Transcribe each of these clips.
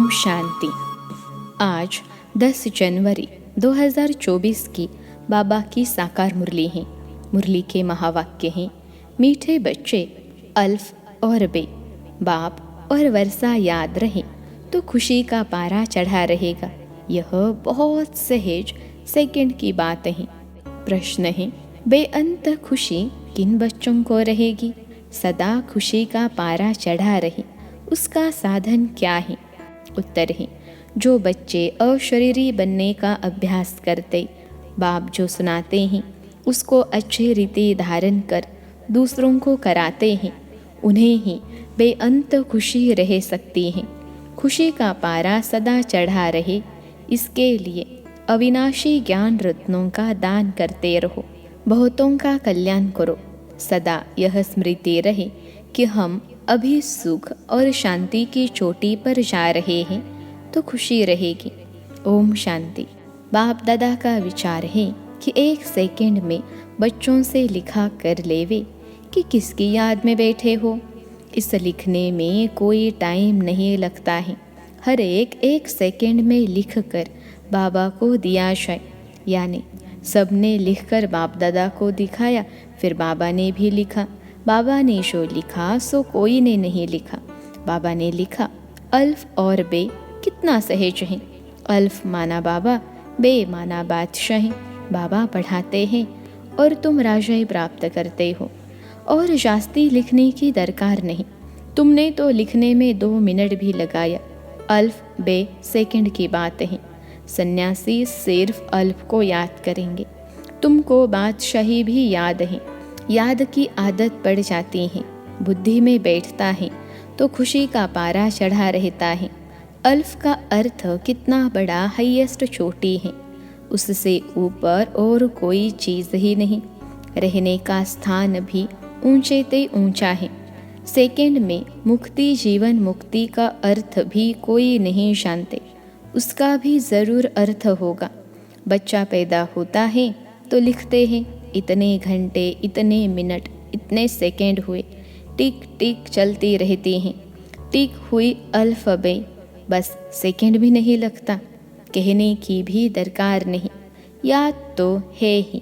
ओम शांति। आज 10 जनवरी 2024 की बाबा की साकार मुरली है। मुरली के महावाक्य हैं, मीठे बच्चे अल्फ और बे, बाप और वर्षा याद रहे तो खुशी का पारा चढ़ा रहेगा। यह बहुत सहज सेकंड की बात है। प्रश्न है, बेअंत खुशी किन बच्चों को रहेगी? सदा खुशी का पारा चढ़ा रहे उसका साधन क्या है? उत्तर है, जो बच्चे अशरीरी बनने का अभ्यास करते, बाप जो सुनाते हैं उसको अच्छी रीति धारण कर दूसरों को कराते हैं, उन्हें ही बेअंत खुशी रह सकती है। खुशी का पारा सदा चढ़ा रहे, इसके लिए अविनाशी ज्ञान रत्नों का दान करते रहो, बहुतों का कल्याण करो। सदा यह स्मृति रहे कि हम अभी सुख और शांति की चोटी पर जा रहे हैं तो खुशी रहेगी। ओम शांति। बाप दादा का विचार है कि एक सेकंड में बच्चों से लिखा कर लेवे कि किसकी याद में बैठे हो। इस लिखने में कोई टाइम नहीं लगता है। हर एक सेकंड में लिख कर बाबा को दिया जाए, यानी सबने लिखकर बाप दादा को दिखाया, फिर बाबा ने भी लिखा। बाबा ने जो लिखा सो कोई ने नहीं लिखा। बाबा ने लिखा, अल्फ और बे कितना सहज हैं। अल्फ माना बाबा, बे माना बादशाह। बाबा पढ़ाते हैं और तुम राजाई प्राप्त करते हो, और जास्ती लिखने की दरकार नहीं। तुमने तो लिखने में 2 मिनट भी लगाया। अल्फ बे सेकंड की बात है। सन्यासी सिर्फ अल्फ को याद करेंगे। तुमको बादशाही भी याद है। याद की आदत पड़ जाती है, बुद्धि में बैठता है तो खुशी का पारा चढ़ा रहता है। अल्फ का अर्थ कितना बड़ा हाईएस्ट चोटी है, उससे ऊपर और कोई चीज़ ही नहीं। रहने का स्थान भी ऊंचे ते ऊंचा है। सेकंड में मुक्ति, जीवन मुक्ति का अर्थ भी कोई नहीं जानते, उसका भी ज़रूर अर्थ होगा। बच्चा पैदा होता है तो लिखते हैं इतने घंटे, इतने मिनट, इतने सेकंड हुए, टिक टिक चलती रहती हैं। टिक हुई अल्फ़बे, बस सेकंड भी नहीं लगता। कहने की भी दरकार नहीं, याद तो है ही।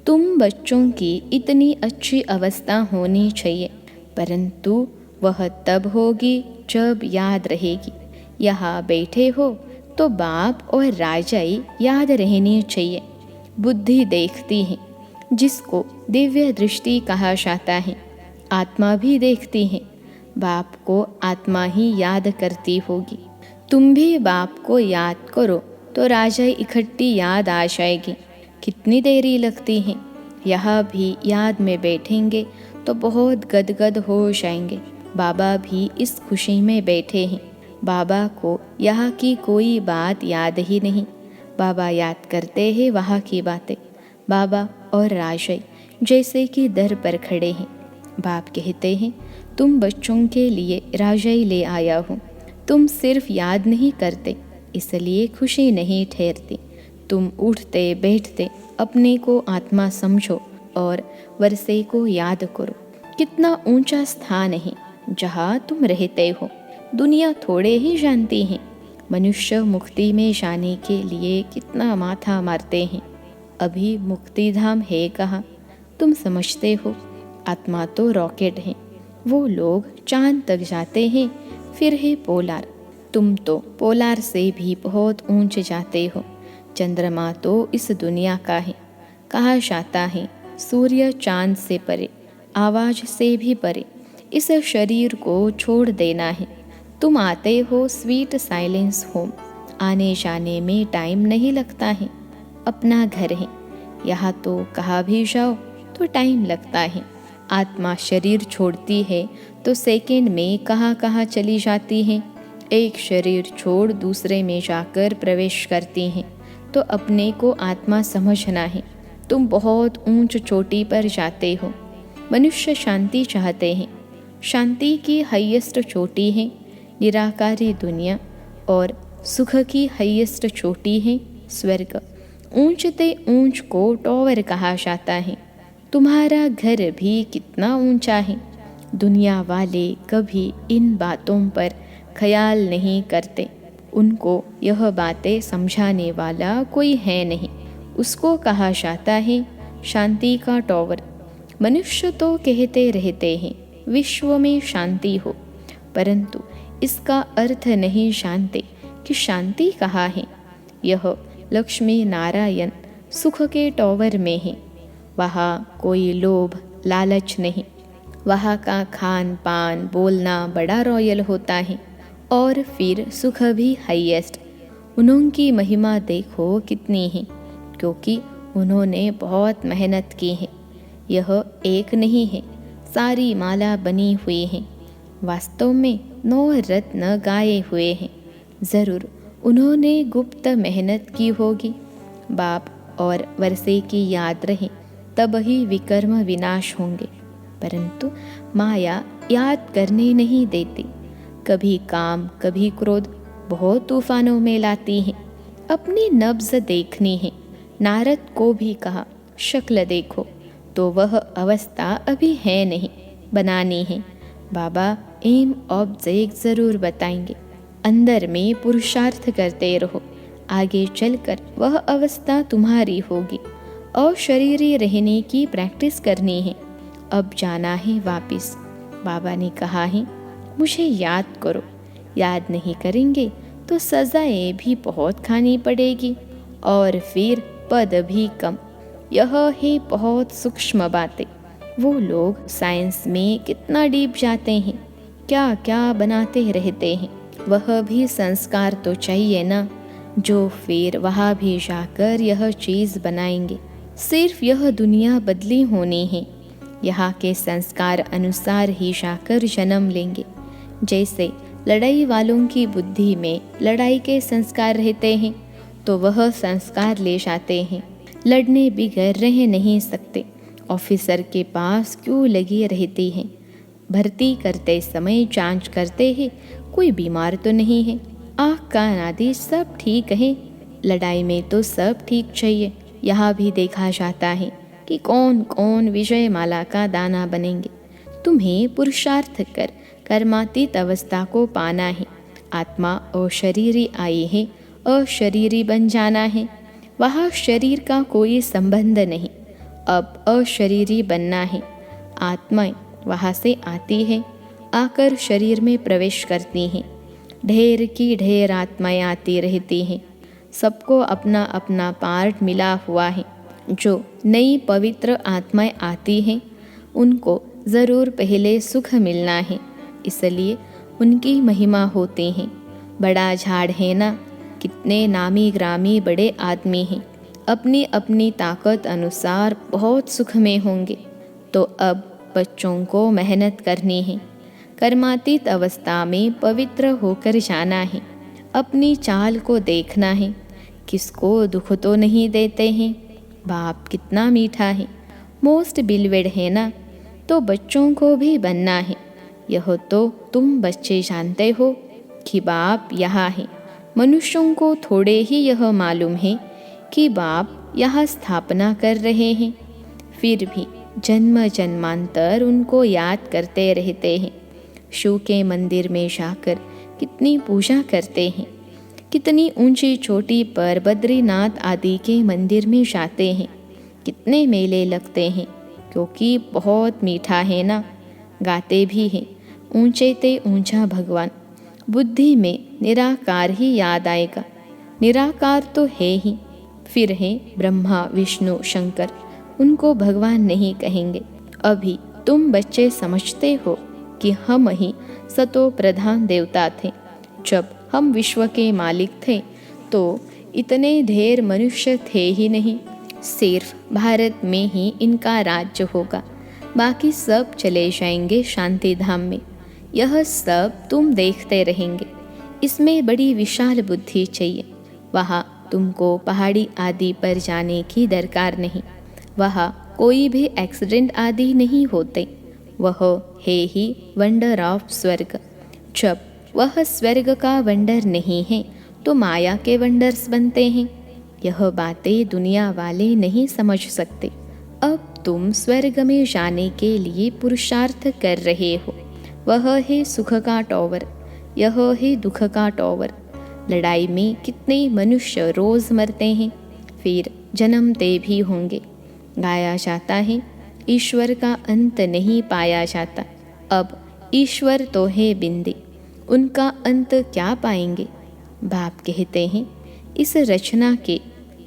तुम बच्चों की इतनी अच्छी अवस्था होनी चाहिए, परंतु वह तब होगी जब याद रहेगी। यहाँ बैठे हो तो बाप और राजाई याद रहनी चाहिए। बुद्धि देखती है, जिसको दिव्य दृष्टि कहा जाता है। आत्मा भी देखती है, बाप को आत्मा ही याद करती होगी। तुम भी बाप को याद करो तो राजाई इकट्ठी याद आ जाएगी। कितनी देरी लगती है। यहाँ भी याद में बैठेंगे तो बहुत गदगद हो जाएंगे। बाबा भी इस खुशी में बैठे हैं। बाबा को यहाँ की कोई बात याद ही नहीं। बाबा याद करते हैं वहाँ की बातें। बाबा और राजाई जैसे कि दर पर खड़े हैं। बाप कहते हैं, तुम बच्चों के लिए राजाई ले आया हूँ। तुम सिर्फ याद नहीं करते, इसलिए खुशी नहीं ठहरती। तुम उठते बैठते अपने को आत्मा समझो और वर्षे को याद करो। कितना ऊंचा स्थान है जहाँ तुम रहते हो। दुनिया थोड़े ही जानती है। मनुष्य मुक्ति में जाने के लिए कितना माथा मारते हैं। अभी मुक्ति धाम है कहाँ? तुम समझते हो आत्मा तो रॉकेट है, वो लोग चांद तक जाते हैं, फिर है पोलार। तुम तो पोलार से भी बहुत ऊंचे जाते हो। चंद्रमा तो इस दुनिया का है। कहा जाता है सूर्य चांद से परे, आवाज से भी परे। इस शरीर को छोड़ देना है। तुम आते हो स्वीट साइलेंस होम। आने जाने में टाइम नहीं लगता है। अपना घर है। यहाँ तो कहाँ भी जाओ तो टाइम लगता है। आत्मा शरीर छोड़ती है तो सेकंड में कहाँ कहाँ चली जाती है। एक शरीर छोड़ दूसरे में जाकर प्रवेश करती हैं तो अपने को आत्मा समझना है। तुम बहुत ऊंच चोटी पर जाते हो। मनुष्य शांति चाहते हैं। शांति की हाईएस्ट चोटी है निराकारी दुनिया, और सुख की हाईएस्ट चोटी है स्वर्ग। ऊंचते ऊंच को टॉवर कहा जाता है। तुम्हारा घर भी कितना ऊंचा है। दुनिया वाले कभी इन बातों पर ख्याल नहीं करते। उनको यह बातें समझाने वाला कोई है नहीं। उसको कहा जाता है शांति का टॉवर। मनुष्य तो कहते रहते हैं विश्व में शांति हो, परंतु इसका अर्थ नहीं जानते कि शांति कहाँ है। यह लक्ष्मी नारायण सुख के टॉवर में है। वहाँ कोई लोभ लालच नहीं। वहाँ का खान पान बोलना बड़ा रॉयल होता है, और फिर सुख भी हाईएस्ट। उनकी महिमा देखो कितनी है, क्योंकि उन्होंने बहुत मेहनत की है। यह एक नहीं है, सारी माला बनी हुई है। वास्तव में 9 रत्न गाए हुए हैं। ज़रूर उन्होंने गुप्त मेहनत की होगी। बाप और वर्षे की याद रहे तब ही विकर्म विनाश होंगे, परंतु माया याद करने नहीं देती। कभी काम कभी क्रोध बहुत तूफानों में लाती है। अपनी नब्ज देखनी है। नारद को भी कहा शक्ल देखो, तो वह अवस्था अभी है नहीं, बनानी है। बाबा एम ऑब्जेक्ट ज़रूर बताएंगे। अंदर में पुरुषार्थ करते रहो, आगे चलकर वह अवस्था तुम्हारी होगी। और शरीरी रहने की प्रैक्टिस करनी है। अब जाना है वापिस। बाबा ने कहा है मुझे याद करो। याद नहीं करेंगे तो सजाएं भी बहुत खानी पड़ेगी, और फिर पद भी कम। यह है बहुत सूक्ष्म बातें। वो लोग साइंस में कितना डीप जाते हैं, क्या क्या बनाते रहते हैं। वह भी संस्कार तो चाहिए ना, जो फिर वहाँ भी जाकर यह चीज़ बनाएंगे। सिर्फ यह दुनिया बदली होनी है। यहाँ के संस्कार अनुसार ही जाकर जन्म लेंगे। जैसे लड़ाई वालों की बुद्धि में लड़ाई के संस्कार रहते हैं, तो वह संस्कार ले जाते हैं। लड़ने बिगड़ रह नहीं सकते। ऑफिसर के पास क्यों लगी रहती हैं? भर्ती करते समय जांच करते हैं कोई बीमार तो नहीं है। आँख कान आदि सब ठीक है। लड़ाई में तो सब ठीक चाहिए। यहाँ भी देखा जाता है कि कौन कौन विजय माला का दाना बनेंगे। तुम्हें पुरुषार्थ कर कर्मातीत अवस्था को पाना है। आत्मा अशरीरी आई है, अशरीरी बन जाना है। वहाँ शरीर का कोई संबंध नहीं। अब अशरीरी बनना है। आत्माएं वहाँ से आती है, आकर शरीर में प्रवेश करती हैं। ढेर की ढेर आत्माएं आती रहती हैं। सबको अपना अपना पार्ट मिला हुआ है। जो नई पवित्र आत्माएं आती हैं, उनको ज़रूर पहले सुख मिलना है, इसलिए उनकी महिमा होती है। बड़ा झाड़ है ना, कितने नामी ग्रामी बड़े आदमी हैं, अपनी अपनी ताकत अनुसार बहुत सुख में होंगे। तो अब बच्चों को मेहनत करनी है। कर्मातीत अवस्था में पवित्र होकर जाना है। अपनी चाल को देखना है, किसको दुख तो नहीं देते हैं। बाप कितना मीठा है, मोस्ट बिलवेड है ना, तो बच्चों को भी बनना है। यह तो तुम बच्चे जानते हो कि बाप यहाँ है। मनुष्यों को थोड़े ही यह मालूम है कि बाप यहाँ स्थापना कर रहे हैं, फिर भी जन्म जन्मांतर उनको याद करते रहते हैं। शिव के मंदिर में जाकर कितनी पूजा करते हैं। कितनी ऊंची चोटी पर बद्रीनाथ आदि के मंदिर में जाते हैं। कितने मेले लगते हैं, क्योंकि बहुत मीठा है ना। गाते भी हैं ऊंचे ते ऊंचा भगवान। बुद्धि में निराकार ही याद आएगा। निराकार तो है ही, फिर है ब्रह्मा विष्णु शंकर, उनको भगवान नहीं कहेंगे। अभी तुम बच्चे समझते हो कि हम ही सतो प्रधान देवता थे। जब हम विश्व के मालिक थे तो इतने ढेर मनुष्य थे ही नहीं। सिर्फ भारत में ही इनका राज्य होगा, बाकी सब चले जाएंगे शांति धाम में। यह सब तुम देखते रहेंगे। इसमें बड़ी विशाल बुद्धि चाहिए। वहाँ तुमको पहाड़ी आदि पर जाने की दरकार नहीं। वहाँ कोई भी एक्सीडेंट आदि नहीं होते। वह है ही वंडर ऑफ स्वर्ग। जब वह स्वर्ग का वंडर नहीं है तो माया के वंडर्स बनते हैं। यह बातें दुनिया वाले नहीं समझ सकते। अब तुम स्वर्ग में जाने के लिए पुरुषार्थ कर रहे हो। वह है सुख का टॉवर, यह है दुख का टॉवर। लड़ाई में कितने मनुष्य रोज मरते हैं, फिर जन्मते भी होंगे। गाया जाता है, ईश्वर का अंत नहीं पाया जाता। अब ईश्वर तो है बिंदी, उनका अंत क्या पाएंगे। बाप कहते हैं, इस रचना के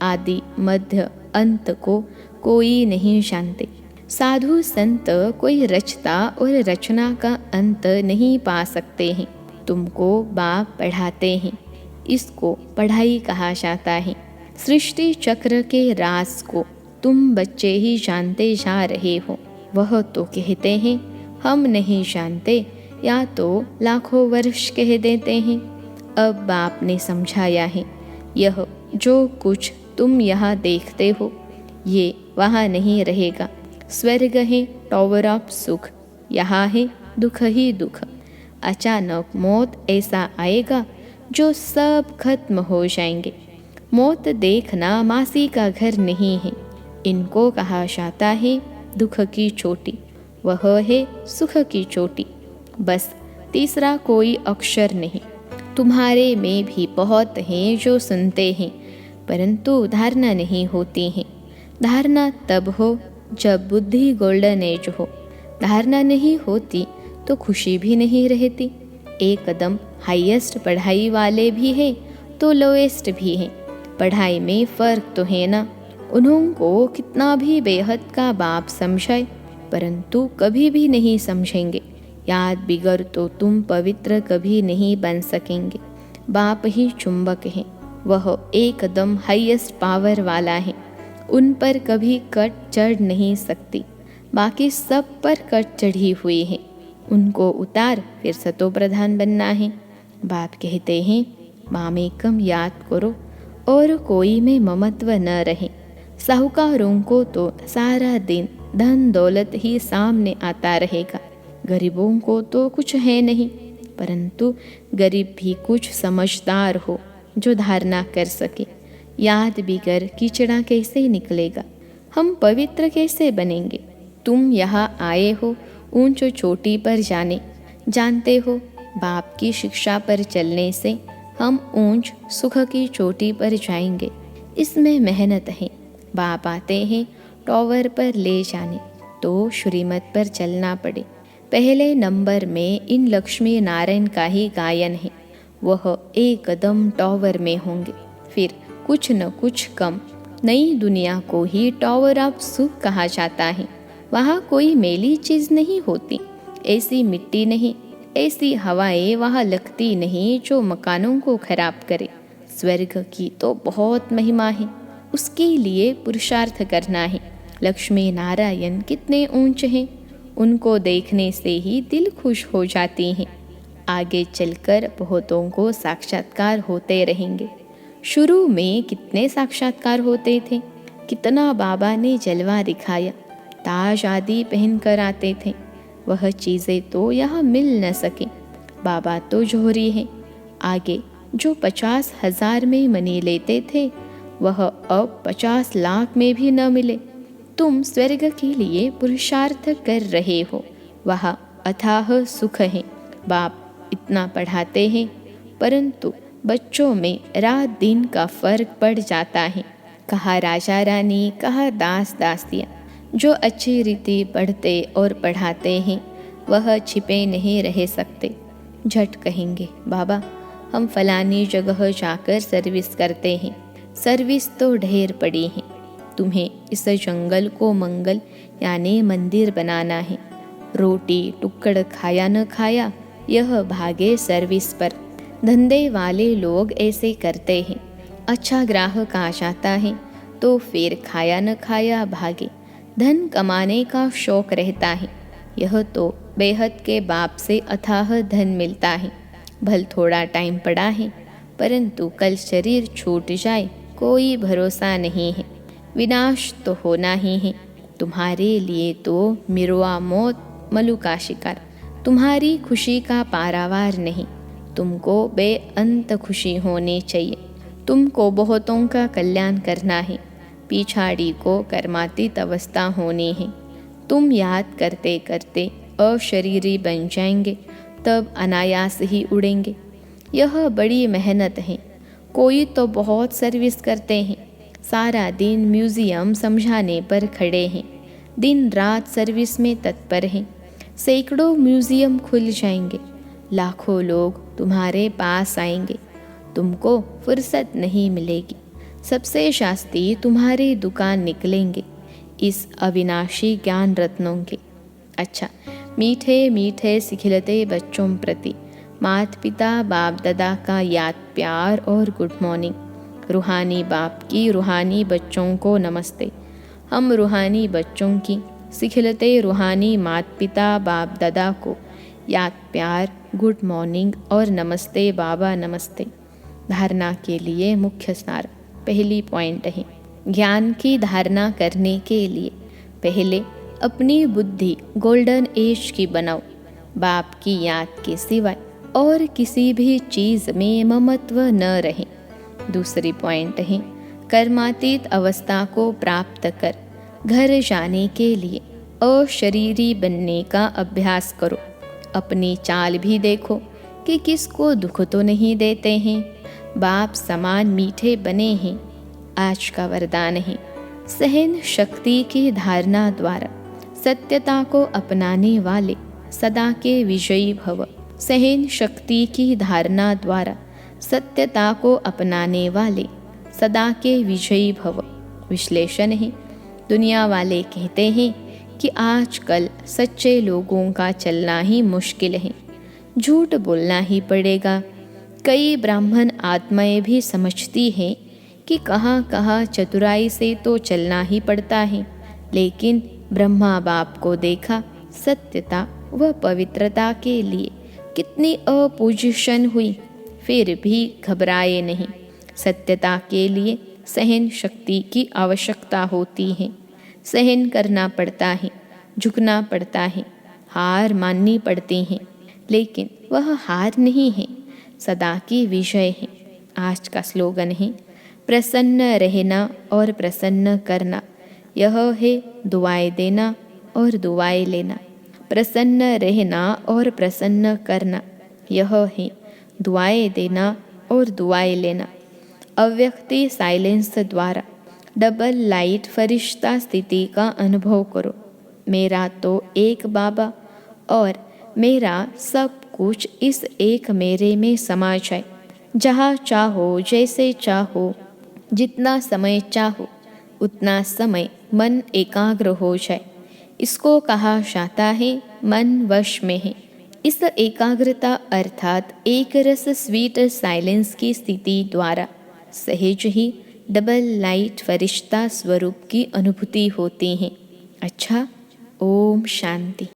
आदि मध्य अंत को कोई नहीं जानते। साधु संत कोई रचता और रचना का अंत नहीं पा सकते हैं। तुमको बाप पढ़ाते हैं, इसको पढ़ाई कहा जाता है। सृष्टि चक्र के राज को तुम बच्चे ही जानते जा रहे हो। वह तो कहते हैं हम नहीं जानते, या तो लाखों वर्ष कह देते हैं। अब बाप ने समझाया है, यह जो कुछ तुम यहाँ देखते हो ये वहाँ नहीं रहेगा। स्वर्ग है टॉवर ऑफ सुख, यहाँ है दुख ही दुख। अचानक मौत ऐसा आएगा जो सब खत्म हो जाएंगे। मौत देखना मासी का घर नहीं है, इनको कहा जाता है दुख की चोटी, वह है सुख की चोटी। बस तीसरा कोई अक्षर नहीं। तुम्हारे में भी बहुत हैं जो सुनते हैं, परंतु धारणा नहीं होती है। धारणा तब हो जब बुद्धि गोल्डन एज हो। धारणा नहीं होती तो खुशी भी नहीं रहती। एक कदम हाईएस्ट पढ़ाई वाले भी हैं तो लोएस्ट भी हैं। पढ़ाई में फ़र्क तो है ना। उन्होंने कितना भी बेहद का बाप समझाए, परंतु कभी भी नहीं समझेंगे। याद बिगड़ तो तुम पवित्र कभी नहीं बन सकेंगे। बाप ही चुंबक है, वह एकदम हाईएस्ट पावर वाला है। उन पर कभी कट चढ़ नहीं सकती, बाकी सब पर कट चढ़ी हुई है। उनको उतार फिर सतो प्रधान बनना है। बाप कहते हैं मामेकम याद करो और कोई में ममत्व न रहे। साहूकारों को तो सारा दिन धन दौलत ही सामने आता रहेगा, गरीबों को तो कुछ है नहीं। परंतु गरीब भी कुछ समझदार हो जो धारणा कर सके। याद बिगर कीचड़ा कैसे निकलेगा, हम पवित्र कैसे बनेंगे। तुम यहाँ आए हो ऊंच चोटी पर जाने, जानते हो बाप की शिक्षा पर चलने से हम ऊंच सुख की चोटी पर जाएंगे। इसमें मेहनत है। बाप आते हैं टॉवर पर ले जाने, तो श्रीमत पर चलना पड़े। पहले नंबर में इन लक्ष्मी नारायण का ही गायन है। वह एकदम टॉवर में होंगे, फिर कुछ न कुछ कम। नई दुनिया को ही टॉवर ऑफ सुख कहा जाता है। वहाँ कोई मैली चीज़ नहीं होती, ऐसी मिट्टी नहीं, ऐसी हवाएं वहाँ लगती नहीं जो मकानों को खराब करे। स्वर्ग की तो बहुत महिमा है, उसके लिए पुरुषार्थ करना है। लक्ष्मी नारायण कितने ऊंचे हैं, उनको देखने से ही दिल खुश हो जाती हैं। आगे चलकर बहुतों को साक्षात्कार होते रहेंगे। शुरू में कितने साक्षात्कार होते थे, कितना बाबा ने जलवा दिखाया। ताज आदि पहन कर आते थे, वह चीज़ें तो यहाँ मिल न सके। बाबा तो जोहरी हैं। आगे जो 50,000 में मनी लेते थे, वह अब 50 लाख में भी न मिले। तुम स्वर्ग के लिए पुरुषार्थ कर रहे हो, वह अथाह सुख है। बाप इतना पढ़ाते हैं, परंतु बच्चों में रात दिन का फर्क पड़ जाता है। कहा राजा रानी, कहा दास दासियाँ। जो अच्छी रीति पढ़ते और पढ़ाते हैं, वह छिपे नहीं रह सकते। झट कहेंगे बाबा हम फलानी जगह जाकर सर्विस करते हैं। सर्विस तो ढेर पड़ी है, तुम्हें इस जंगल को मंगल यानी मंदिर बनाना है। रोटी टुकड़ खाया न खाया, यह भागे सर्विस पर। धंधे वाले लोग ऐसे करते हैं। अच्छा ग्राहक आ जाता है तो फिर खाया न खाया भागे। धन कमाने का शौक रहता है। यह तो बेहद के बाप से अथाह धन मिलता है। भल थोड़ा टाइम पड़ा है, परंतु कल शरीर छूट जाए कोई भरोसा नहीं है। विनाश तो होना ही है। तुम्हारे लिए तो मिरुआ मौत मलु का शिकार। तुम्हारी खुशी का पारावार नहीं। तुमको बेअंत खुशी होनी चाहिए। तुमको बहुतों का कल्याण करना है। पिछाड़ी को कर्मातीत अवस्था होनी है। तुम याद करते करते अशरीरी बन जाएंगे, तब अनायास ही उड़ेंगे। यह बड़ी मेहनत है। कोई तो बहुत सर्विस करते हैं, सारा दिन म्यूज़ियम समझाने पर खड़े हैं, दिन रात सर्विस में तत्पर हैं। सैकड़ों म्यूज़ियम खुल जाएंगे, लाखों लोग तुम्हारे पास आएंगे, तुमको फुर्सत नहीं मिलेगी। सबसे शास्त्री तुम्हारी दुकान निकलेंगे इस अविनाशी ज्ञान रत्नों के। अच्छा, मीठे मीठे सिखिलते बच्चों प्रति माता पिता बाप दादा का याद प्यार और गुड मॉर्निंग। रूहानी बाप की रूहानी बच्चों को नमस्ते। हम रूहानी बच्चों की सिखिलते रूहानी माता पिता बाप दादा को याद प्यार गुड मॉर्निंग और नमस्ते बाबा नमस्ते। धारणा के लिए मुख्य सार। पहली पॉइंट है, ज्ञान की धारणा करने के लिए पहले अपनी बुद्धि गोल्डन एज की बनाओ। बाप की याद के सिवाय और किसी भी चीज़ में ममत्व न रहे। दूसरी पॉइंट है, कर्मातीत अवस्था को प्राप्त कर घर जाने के लिए अशरीरी बनने का अभ्यास करो। अपनी चाल भी देखो कि किसको दुख तो नहीं देते हैं। बाप समान मीठे बने हैं। आज का वरदान है, सहन शक्ति की धारणा द्वारा सत्यता को अपनाने वाले सदा के विजयी भव। सहन शक्ति की धारणा द्वारा सत्यता को अपनाने वाले सदा के विजयी भव। विश्लेषण है, दुनिया वाले कहते हैं कि आजकल सच्चे लोगों का चलना ही मुश्किल है, झूठ बोलना ही पड़ेगा। कई ब्राह्मण आत्माएं भी समझती हैं कि कहाँ कहाँ चतुराई से तो चलना ही पड़ता है, लेकिन ब्रह्मा बाप को देखा, सत्यता व पवित्रता के लिए कितनी अपोजिशन हुई, फिर भी घबराए नहीं। सत्यता के लिए सहन शक्ति की आवश्यकता होती है। सहन करना पड़ता है, झुकना पड़ता है, हार माननी पड़ती है, लेकिन वह हार नहीं है, सदा की विजय है। आज का स्लोगन है, प्रसन्न रहना और प्रसन्न करना, यह है दुआएं देना और दुआएं लेना। प्रसन्न रहना और प्रसन्न करना, यह है दुआएं देना और दुआएं लेना। अव्यक्ति साइलेंस द्वारा डबल लाइट फरिश्ता स्थिति का अनुभव करो। मेरा तो एक बाबा और मेरा सब कुछ इस एक मेरे में समा जाए। जहाँ चाहो, जैसे चाहो, जितना समय चाहो, उतना समय मन एकाग्र हो जाए। इसको कहा जाता है मन वश में है। इस एकाग्रता अर्थात एक रस स्वीट साइलेंस की स्थिति द्वारा सहज ही डबल लाइट फरिश्ता स्वरूप की अनुभूति होती है। अच्छा, ओम शांति।